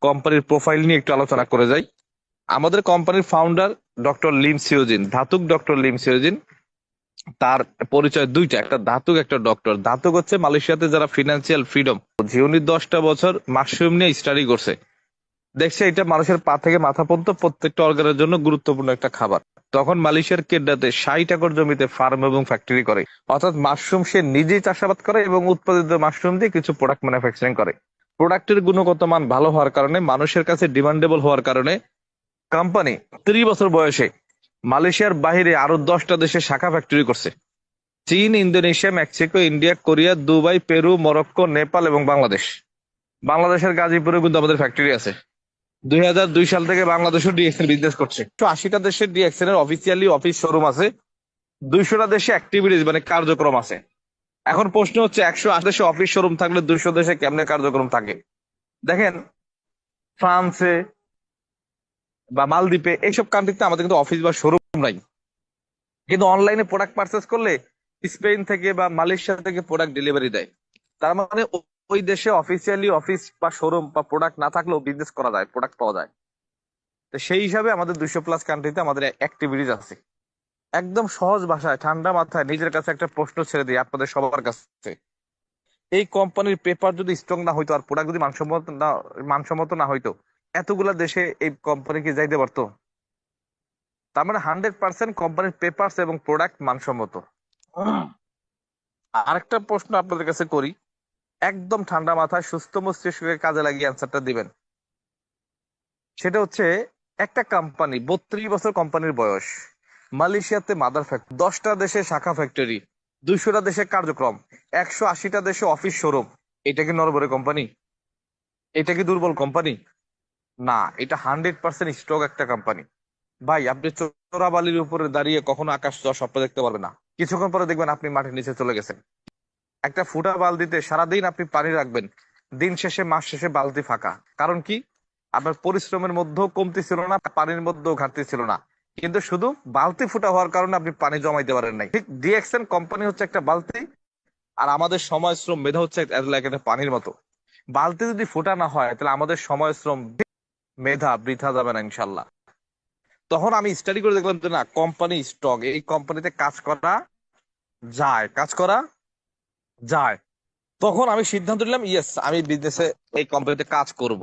কোম্পানির প্রোফাইল নিয়ে একটু আলোচনা করে যাই। আমাদের কোম্পানির ফাউন্ডার ডক্টর লিম সিওজিন, ধাতুক ডক্টর লিম সিওজিন। তার পরিচয় দুইটা, একটা ধাতুক একটা ডক্টর। ধাতুক হচ্ছে মালয়েশিয়াতে যারা ফিনান্সিয়াল ফ্রিডম, উনি 10টা বছর মাশরুম নিয়ে স্টাডি করছে, দেখছে এটা মানুষের পা থেকে মাথা পর্যন্ত প্রত্যেকটা অর্গানের জন্য গুরুত্বপূর্ণ একটা খাবার। তখন মালয়েশিয়ার কেডাতে 60 একর জমিতে ফার্ম এবং ফ্যাক্টরি করে, অর্থাৎ মাশরুম সে নিজেই চাষাবাদ করে এবং উৎপাদিত মাশরুম দিয়ে কিছু প্রোডাক্ট ম্যানুফ্যাকচারিং করে। প্রোডাক্টের গুণগত মান ভালো হওয়ার কারণে, মানুষের কাছে ডিমান্ডেবল হওয়ার কারণে কোম্পানি 30 বছর বয়সে মালয়েশিয়ার বাইরে আরো 10টা দেশে শাখা ফ্যাক্টরি করছে। চীন, Indonesia, Mexico, India, Korea, Dubai, Peru, Morocco, Nepal এবং বাংলাদেশ। বাংলাদেশের গাজীপুরে কিন্তু আমাদের ফ্যাক্টরি আছে। 2002 সাল থেকে বাংলাদেশও ডিএক্সএল বিজনেস করছে। 180টা দেশের ডিএক্সএল এর অফিসিয়ালি অফিস শোরুম আছে, 200টা দেশে অ্যাক্টিভিটিস মানে কার্যক্রম আছে। এখন প্রশ্ন হচ্ছে, 180 দেশে অফিস শোরুম থাকলে 200 দেশে কেমনে কার্যক্রম থাকে? দেখেন, ফ্রান্সে বা মালদ্বীপে এইসব কান্ট্রিতে আমাদের কিন্তু অফিস বা শোরুম নাই, কিন্তু অনলাইনে প্রোডাক্ট পারচেস করলে স্পেন থেকে বা মালয়েশিয়া থেকে প্রোডাক্ট ডেলিভারি দেয়। তার মানে ওই দেশে অফিসিয়ালি অফিস বা শোরুম বা প্রোডাক্ট না থাকলেও বিজনেস করা যায়, প্রোডাক্ট পাওয়া যায়। তো সেই হিসাবে আমাদের 200+ কান্ট্রিতে আমাদের অ্যাক্টিভিটিস আছে। একদম সহজ ভাষায় ঠান্ডা মাথায় নিজের কাছে একটা প্রশ্ন ছেড়ে দিই আপনাদের সবার কাছে, এই কোম্পানির পেপার যদি স্ট্রং না হইতো আর প্রোডাক্ট যদি মানসম্মত না হইতো, এতগুলা দেশে এই কোম্পানি কি যাইতে পারতো? তার মানে 100% কোম্পানির পেপারস এবং প্রোডাক্ট মানসম্মত। আরেকটা প্রশ্ন আপনাদের কাছে করি, একদম ঠান্ডা মাথায় সুস্থ মস্তিষ্ককে কাজে লাগিয়ে অ্যান্সারটা দিবেন। সেটা হচ্ছে, একটা কোম্পানি 32 বছর কোম্পানির বয়স, মালয়েশিয়াতে মাদার ফ্যাক্টরি, 10টা দেশে শাখা ফ্যাক্টরি, 200টা দেশে কার্যক্রম, 180টা দেশে অফিস শোরুম, এটা কি নরবরে কোম্পানি? এটা কি দুর্বল কোম্পানি? না, এটা 100% স্ট্রং একটা কোম্পানি। ভাই, আপনি চোরাবালির উপরে দাঁড়িয়ে কখনো আকাশ ছোঁয়া স্বপ্ন দেখতে পারবেন না, কিছুক্ষণ পরে দেখবেন আপনি মাটির নিচে চলে গেছেন। একটা ফুটা বালতিতে সারাদিন আপনি পানি রাখবেন, দিন শেষে মাস শেষে বালতি ফাঁকা। কারণ কি? আপনার পরিশ্রমের মধ্যেও কমতি ছিল না, পানির মধ্যেও ঘাটতি ছিল না, কিন্তু শুধু বালতি ফুটা হওয়ার কারণে আপনি পানি জমাইতে পারেন নাই। ঠিক ডিএক্সএন কোম্পানি হচ্ছে একটা বালতি, আর আমাদের সময় শ্রম মেধা হচ্ছে একটা পানির মতো। বালতি যদি ফুটা না হয় তাহলে আমাদের সময় শ্রম মেধা বৃথা যাবে না ইনশাল্লাহ। তখন আমি স্টাডি করে দেখলাম যে না, কোম্পানি স্ট্রং, এই কোম্পানিতে কাজ করা যায়, কাজ করা যায়। তখন আমি সিদ্ধান্ত নিলাম, ইয়েস, আমি বিজনেসে এই কোম্পানিতে কাজ করব।